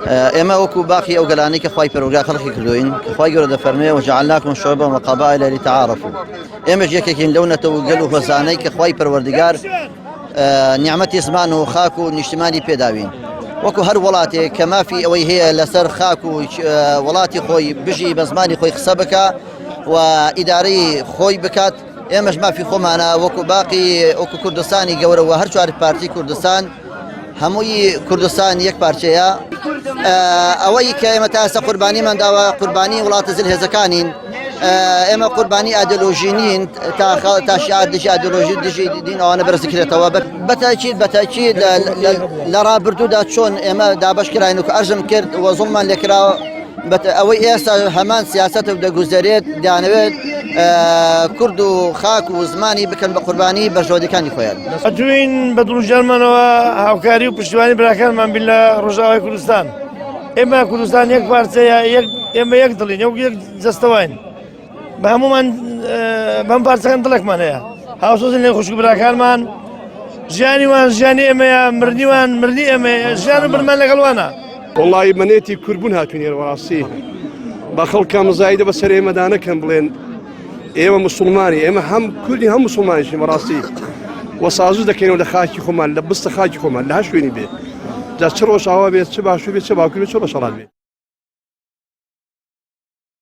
إما وكو باقي أو قلاني كخواي بروجا خلقي كلوين كخواي جرد فرمي وجعلناكم شعوبا وقبائل لتعارفوا إما جيكين لونة وقلوا فزاني كخواي بروردقار نعمتي زمان وخاكو نجتماني بيداوين وكو هر ولاتي كما في أوي هي لسر خاكو ولاتي خوي بجي بزماني خوي خصبك وإداري خوي بكات إما ما في خمانا وكو باقي وكو كردستاني قورا وهر شعر بارتي كردستان هموی کردستان یک پارچەیە ئەوەی کە ئێمە تا ئێستا قوربانیمان داوە قوربانی وڵاتە زلهێزەکانین ئێمە قوربانی ئایدۆلۆژی تا شیعار دژی ئایدۆلۆژی دژی دین ئەوانە بەرز دەکرێتەوە بەتاکید لە ڕابردوودا چۆن ئێمە دابەشکراین و کە ئەرژم کرد و زوڵمان لێکراوە ئەوەی ئێستا هەمان سیاسەتە و دەگوزارێت دەیانەوێت کورد و خاک و زمانی بکەن بە قوربانی بەژۆدەکانی خۆیان ئەتوین بە دڵژێرمانەوە هاوکاری و پشتیوانی براکانمان بین لە ڕۆژاوای کوردستان ئێمە کوردستان یەک پارچەیە ئێمە یەک دڵین یەک جەستەوەین بە هەمومان بەم پارچەکان دڵێکمان هەیە هاوسۆزین لێ خوشک براکانمان ژیانیوان ژیانی ئێمەیە مردنیوان مردی ئێمە ژیان و برمان لەگەڵوانە والله منێتی کوربوون هاتوونی ڕاستی بە خەڵکە مزایدە بەسەر ئێمەدا نەکەن بڵێن ئێمە مسلمانی ئێمە هەم کوردی هەم مسلمانیشین بەڕاستی وە سازوو دەکەینەوە لە خاکی خۆمان لە بستە خاکی خۆمان لە هەر شوێنی بێ جا چ ڕۆژاوا بێت چ باشوو بێت چ باکوور بێت چ بەشەڵات بێت